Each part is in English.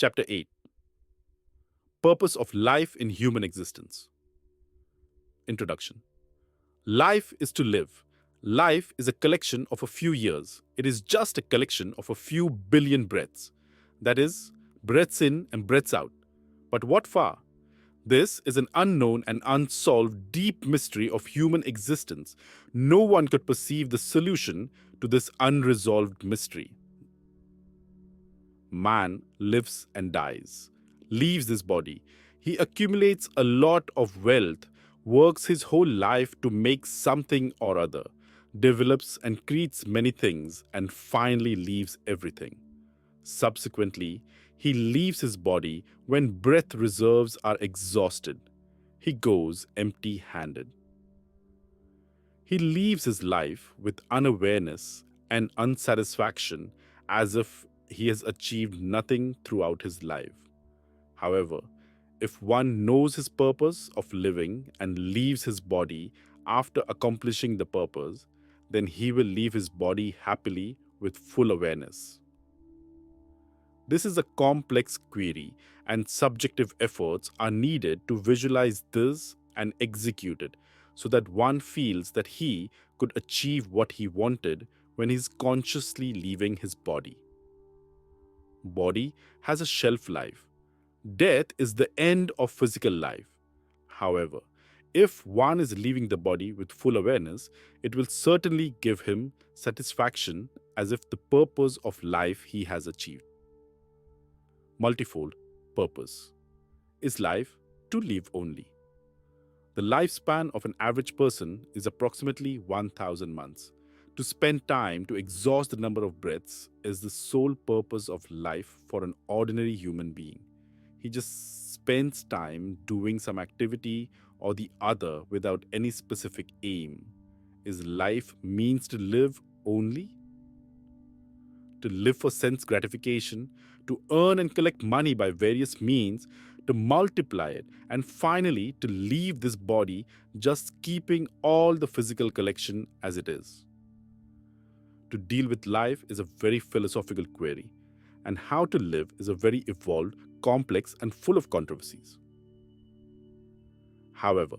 Chapter 8: Purpose of Life in Human Existence. Introduction. Life is to live. Life is a collection of a few years. It is just a collection of a few billion breaths. That is, breaths in and breaths out. But what far? This is an unknown and unsolved deep mystery of human existence. No one could perceive the solution to this unresolved mystery. Man lives and dies, leaves this body. He accumulates a lot of wealth, works his whole life to make something or other, develops and creates many things, and finally leaves everything. Subsequently, he leaves his body when breath reserves are exhausted. He goes empty handed. He leaves his life with unawareness and unsatisfaction, as if he has achieved nothing throughout his life. However, if one knows his purpose of living and leaves his body after accomplishing the purpose, then he will leave his body happily with full awareness. This is a complex query, and subjective efforts are needed to visualize this and execute it so that one feels that he could achieve what he wanted when he is consciously leaving his body. Body has a shelf life. Death is the end of physical life. However, if one is leaving the body with full awareness, it will certainly give him satisfaction as if the purpose of life he has achieved. Multifold purpose. Is life to live only? The lifespan of an average person is approximately 1000 months. To spend time to exhaust the number of breaths is the sole purpose of life for an ordinary human being. He just spends time doing some activity or the other without any specific aim. Is life means to live only? To live for sense gratification, to earn and collect money by various means, to multiply it, and finally to leave this body just keeping all the physical collection as it is. To deal with life is a very philosophical query, and how to live is a very evolved, complex, and full of controversies. However,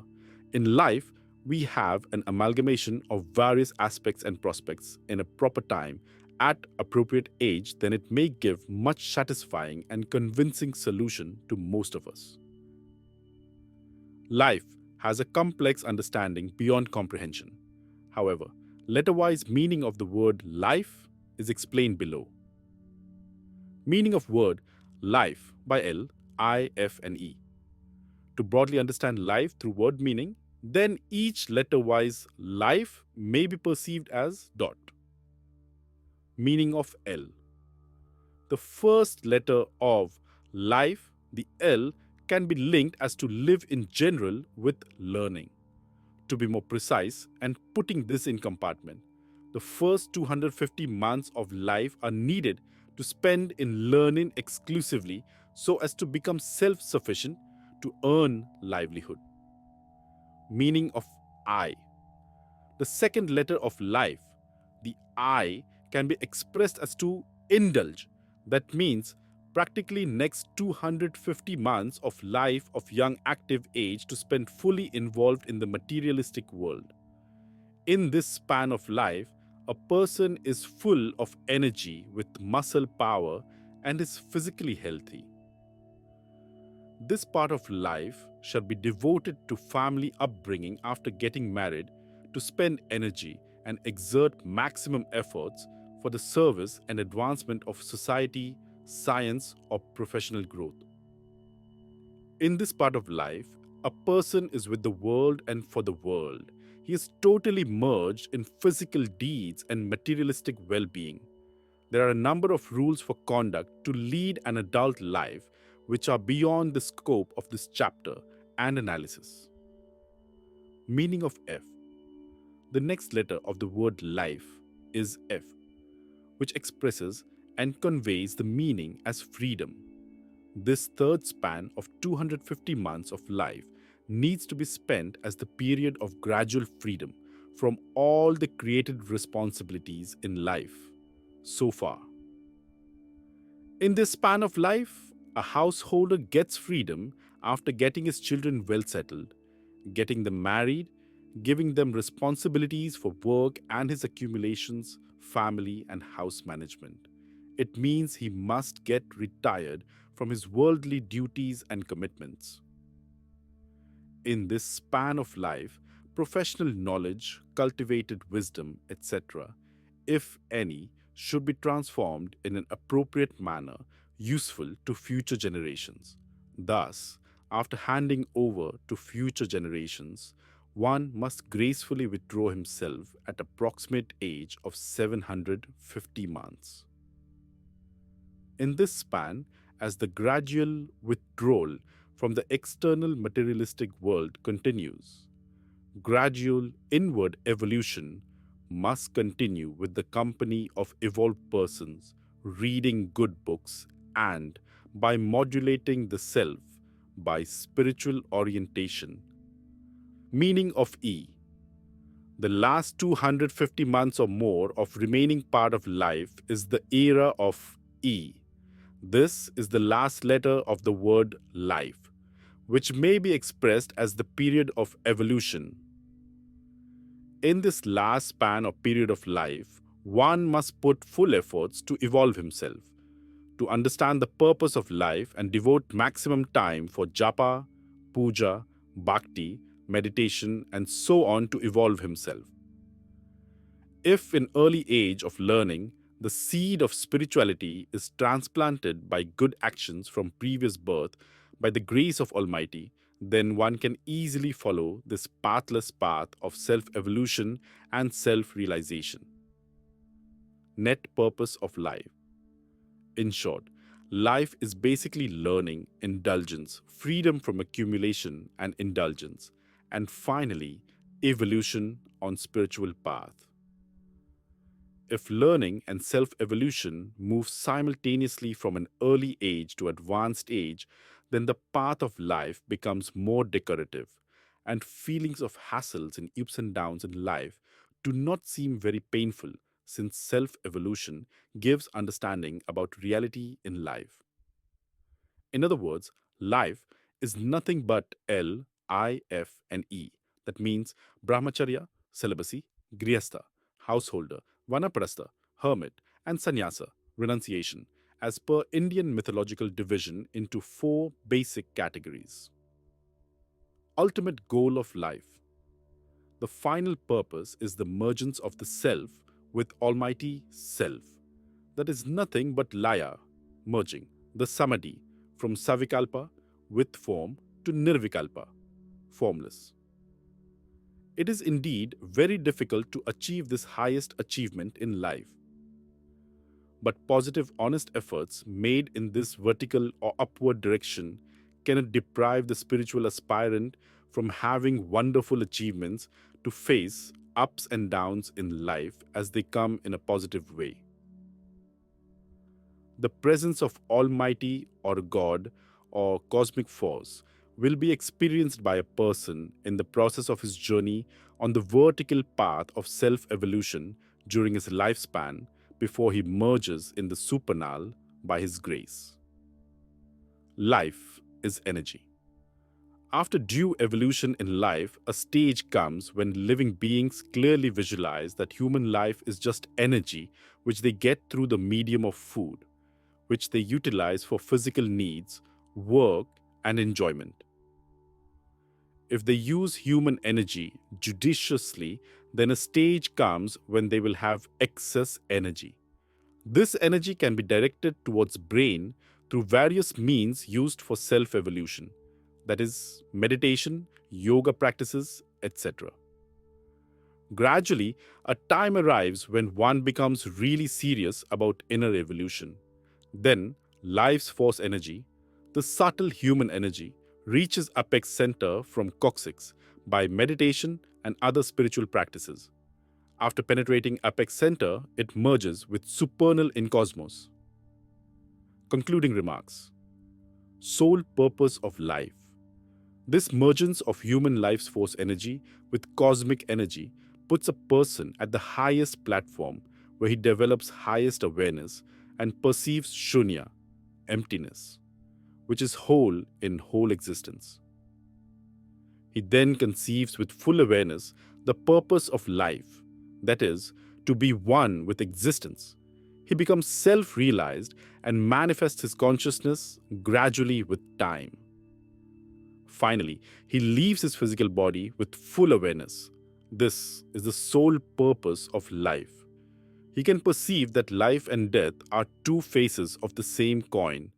in life, we have an amalgamation of various aspects and prospects in a proper time at appropriate age, then it may give much satisfying and convincing solution to most of us. Life has a complex understanding beyond comprehension. However, letterwise meaning of the word life is explained below. Meaning of word life by L, I, F, and E. To broadly understand life through word meaning, then each letterwise life may be perceived as dot. Meaning of L. The first letter of life, the L, can be linked as to live in general with learning. To be more precise and putting this in compartment, the first 250 months of life are needed to spend in learning exclusively so as to become self-sufficient to earn livelihood. Meaning of I. The second letter of life, the I, can be expressed as to indulge. That means practically next 250 months of life of young active age to spend fully involved in the materialistic world. In this span of life, a person is full of energy with muscle power and is physically healthy. This part of life shall be devoted to family upbringing after getting married, to spend energy and exert maximum efforts for the service and advancement of society, science, or professional growth. In this part of life, a person is with the world and for the world. He is totally merged in physical deeds and materialistic well being. There are a number of rules for conduct to lead an adult life which are beyond the scope of this chapter and analysis. Meaning of F. The next letter of the word life is F, which expresses and conveys the meaning as freedom. This third span of 250 months of life needs to be spent as the period of gradual freedom from all the created responsibilities in life so far. In this span of life, A householder gets freedom after getting his children well settled, getting them married, giving them responsibilities for work and his accumulations, family, and house management. It means he must get retired from his worldly duties and commitments. In this span of life, professional knowledge, cultivated wisdom, etc., if any, should be transformed in an appropriate manner useful to future generations. Thus, after handing over to future generations, one must gracefully withdraw himself at approximate age of 750 months. In this span, as the gradual withdrawal from the external materialistic world continues, gradual inward evolution must continue with the company of evolved persons reading good books and by modulating the self by spiritual orientation. Meaning of E. The last 250 months or more of remaining part of life is the era of E. This is the last letter of the word life, which may be expressed as the period of evolution. In this last span or period of life, one must put full efforts to evolve himself, to understand the purpose of life and devote maximum time for japa, puja, bhakti, meditation, and so on to evolve himself. If in early age of learning, the seed of spirituality is transplanted by good actions from previous birth by the grace of Almighty, then one can easily follow this pathless path of self evolution and self realization. Net purpose of life. In short, life is basically learning, indulgence, freedom from accumulation and indulgence, and finally, evolution on spiritual path. If learning and self evolution move simultaneously from an early age to advanced age, then the path of life becomes more decorative, and feelings of hassles and ups and downs in life do not seem very painful since self evolution gives understanding about reality in life. In other words, life is nothing but L, I, F, and E. That means brahmacharya, celibacy, grihastha, householder, vanaprastha, hermit, and sannyasa, renunciation, as per Indian mythological division into four basic categories. Ultimate goal of life. The final purpose is the mergence of the self with Almighty Self. That is nothing but laya, merging, the samadhi, from savikalpa, with form, to nirvikalpa, formless. It is indeed very difficult to achieve this highest achievement in life. But positive, honest efforts made in this vertical or upward direction cannot deprive the spiritual aspirant from having wonderful achievements to face ups and downs in life as they come in a positive way. The presence of Almighty or God or cosmic force will be experienced by a person in the process of his journey on the vertical path of self evolution during his lifespan before he merges in the supernal by his grace. Life is energy. After due evolution in life, a stage comes when living beings clearly visualize that human life is just energy which they get through the medium of food, which they utilize for physical needs, work, and enjoyment. If they use human energy judiciously, then a stage comes when they will have excess energy. This energy can be directed towards brain through various means used for self-evolution, that is, meditation, yoga practices, etc. Gradually, a time arrives when one becomes really serious about inner evolution. Then, life's force energy, the subtle human energy, reaches apex center from coccyx by meditation and other spiritual practices. After penetrating apex center, it merges with supernal in cosmos. Concluding remarks. Sole purpose of life. This mergence of human life's force energy with cosmic energy puts a person at the highest platform where he develops highest awareness and perceives shunya, emptiness. which is whole in whole existence. He then conceives with full awareness the purpose of life, that is, to be one with existence. He becomes self realized and manifests his consciousness gradually with time. Finally, he leaves his physical body with full awareness. This is the sole purpose of life. He can perceive that life and death are two faces of the same coin,